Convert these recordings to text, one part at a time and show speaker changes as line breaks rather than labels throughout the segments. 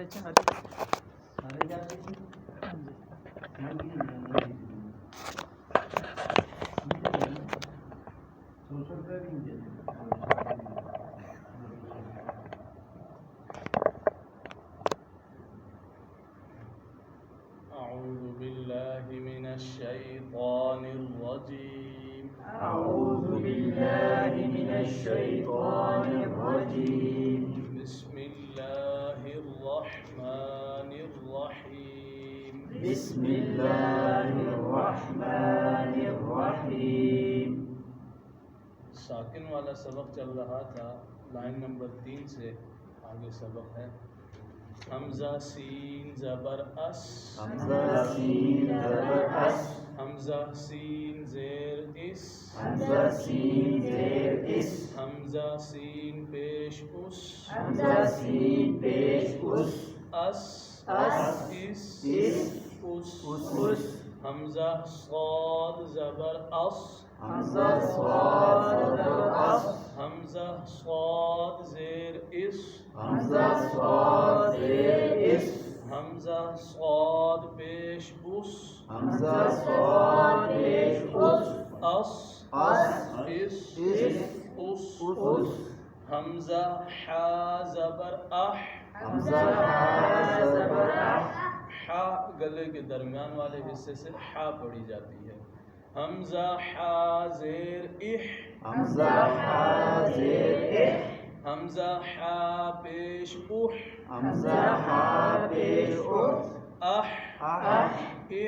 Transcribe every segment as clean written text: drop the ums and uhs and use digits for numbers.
أعوذ بالله من الشيطان الرجيم.
أعوذ بالله من الشيطان الرجيم.
بسم الله الرحمن الرحيم.
بسم الله الرحمن الرحیم.
ساکن والا سبق چل رہا تھا، لائن نمبر 3 سے آگے سبق ہے. حمزہ سین زبر اس،
حمزہ سین زبر اس،
حمزہ سین زیر اس،
حمزہ سین زیر اس،
حمزہ سین پیش اس،
حمزہ سین پیش اس،
اس
اس، اس،
حمزہ صاد زبر اس،
حمزہ صاد زبر اس،
حمزہ صاد زیر اس،
حمزہ صاد زیر اس،
حمزہ صاد پیش اس،
حمزہ صاد پیش اس،
اس، اس، حمزہ حا زبر اح،
حمزہ حا زبر اح،
حا گلے کے درمیان والے حصے سے حا پڑھی جاتی ہے. حمزہ حا زیر اح،
حمزہ حا زیر اح،
حمزہ حا پیش اح،
حمزہ حا پیش
اح،
اح،
اح،
اح،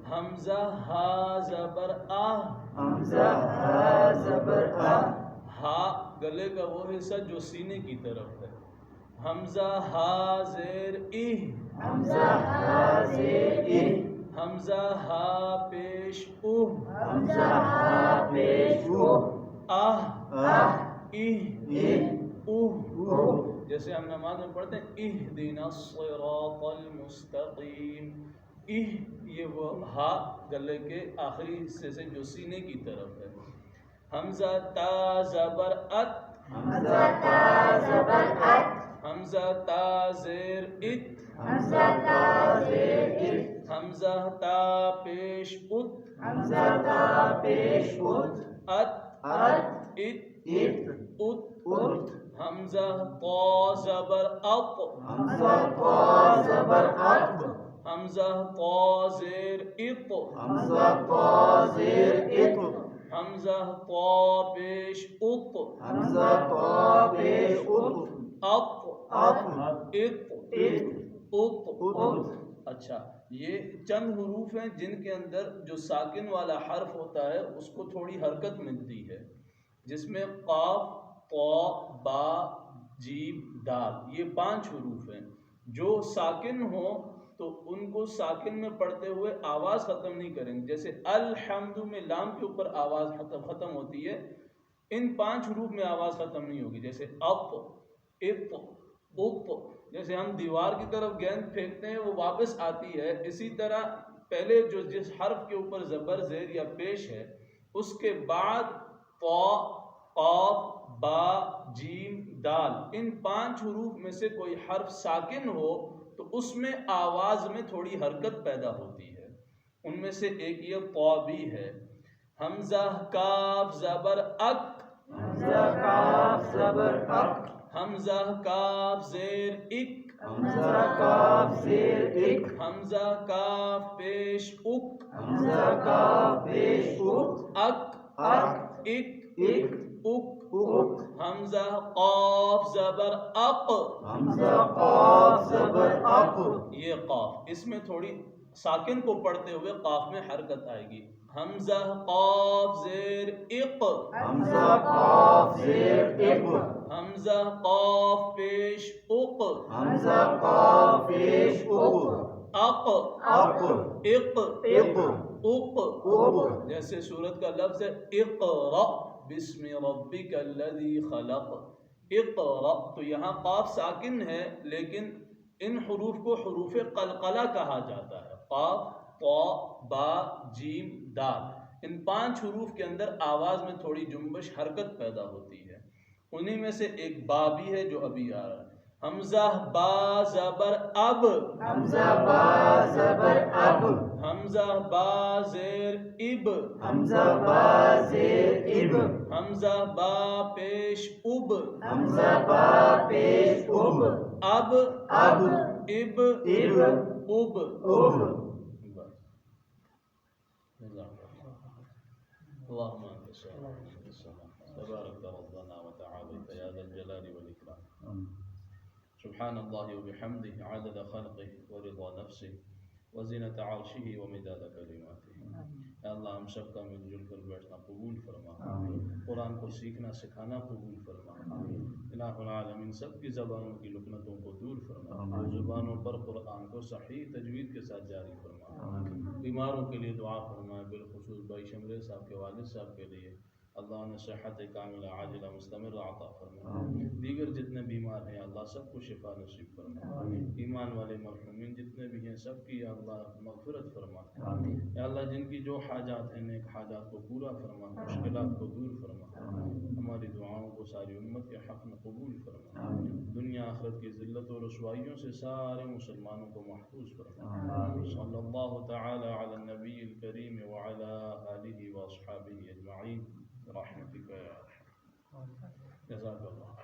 حمزہ ہا زبر آہ،
حمزہ ہا زبر آہ،
ہا گلے کا وہ حصہ جو سینے کی طرف ہے. حمزہ ہا زیر ایہ،
حمزہ ہا زیر اہ،
حمزہ ہا پیش اوہ،
حمزہ ہا پیش اوہ،
آہ،
آہ،
ایہ،
اہ،
اوہ.
اوہ.
جیسے ہم نماز میں پڑھتے ہیں اہدنا الصراط المستقیم. اہ یہ وہ ہا گلے کے آخری حصے سے جو سینے کی طرف ہے. حمزہ تا زبر ات،
حمزہ تا زبر ات،
حمزہ تا زیر ات،
حمزہ تا زیر ات،
حمزہ تا پیش ات،
حمزہ تا پیش ات،
ات،
ات،
ات،
ات،
ات.
ات.
حمزہ طا زبر اط،
حمزہ طا زبر اط،
حمزہ طا زیر اط،
حمزہ طا زیر اط،
حمزہ طا پیش اط،
حمزہ طا پیش اط،
اط،
اط،
اط،
اط،
اط. اچھا، یہ چند حروف ہیں جن کے اندر جو ساکن والا حرف ہوتا ہے اس کو تھوڑی حرکت ملتی ہے، جس میں قاف، طا، با، جیم، دال، یہ 5 حروف ہیں. جو ساکن ہوں تو ان کو ساکن میں پڑھتے ہوئے آواز ختم نہیں کریں گے. جیسے الحمد میں لام کے اوپر آواز ختم ہوتی ہے، ان 5 حروف میں آواز ختم نہیں ہوگی. جیسے اپ، اپ، اپ. جیسے ہم دیوار کی طرف گیند پھینکتے ہیں وہ واپس آتی ہے، اسی طرح پہلے جو جس حرف کے اوپر زبر زیر یا پیش ہے اس کے بعد طا، قاف، با، جیم، دال، ان 5 حروف میں سے کوئی حرف ساکن ہو تو اس میں آواز میں تھوڑی حرکت پیدا ہوتی ہے. ان میں سے ایک یہ طا بھی ہے. حمزہ کاف زبر اک،
حمزہ کاف زبر اک،
حمزہ کاف زیر اک،
حمزہ کاف زیر اک،
حمزہ کاف پیش اک،
حمزہ کاف پیش اک،
اک،
اک،
اک،
اک،
اک.
اک.
حمزہ قاف زبر اق،
حمزہ قاف زبر اق،
یہ قاف، اس میں تھوڑی ساکن کو پڑھتے ہوئے قاف میں حرکت آئے گی. حمزہ قاف زیر اق،
حمزہ قاف زیر اق،
حمزہ قاف پیش اق،
حمزہ قاف پیش اق،
اق،
اق،
اق،
اق،
اق.
اق.
جیسے سورت کا لفظ ہے اقرأ بسم ربک الذی خلق، اقرأ. تو یہاں قاف ساکن ہے لیکن ان حروف کو حروف قلقلہ کہا جاتا ہے. قاف، طا، با، جیم، دال، ان 5 حروف کے اندر آواز میں تھوڑی جنبش، حرکت پیدا ہوتی ہے. انہی میں سے ایک با بھی ہے جو ابھی آ رہا ہے. حمزہ با زبر اب،
حمزہ با زبر اب،
حمزہ با زیر اب،
حمزہ با زیر اب،
حمزہ با پیش اب،
حمزہ با پیش اب،
اب
اب،
اب
اب،
اب
اب.
اللهم انت السلام وانت السلام تبارك ربنا وتعالى يا ذا الجلال والاكرام. سبحان الله وبحمده عدد خلقه ورضا نفسه وزنة عرشه ومداد کلماته. اے اللہ ہم سب کا مل جل کر بیٹھنا قبول فرما، قرآن کو سیکھنا سکھانا قبول فرما. الہ العالمین سب کی زبانوں کی لکنتوں کو دور فرما، زبانوں پر قرآن کو صحیح تجوید کے ساتھ جاری فرما. بیماروں کے لیے دعا فرما، بالخصوص بھائی شمرے صاحب کے والد صاحب کے لیے اللہ نے صحت کاملہ عاجلہ مستمر عطا فرما. دیگر جتنے بیمار ہیں اللہ سب کو شفا نصیب فرما. ایمان والے مرحومین جتنے بھی ہیں سب کی یا اللہ مغفرت فرما. یا اللہ جن کی جو حاجات ہیں نیک حاجات کو پورا فرما، مشکلات کو دور فرما. ہماری دعاؤں کو ساری امت کے حق میں قبول فرما. دنیا آخرت کی ذلت و رسوائیوں سے سارے مسلمانوں کو محفوظ فرما. صلی اللہ تعالی علی النبی الکریم وعلی آلہ واصحابہ اجمعین برحمتک یا ارحم. جزاک اللہ.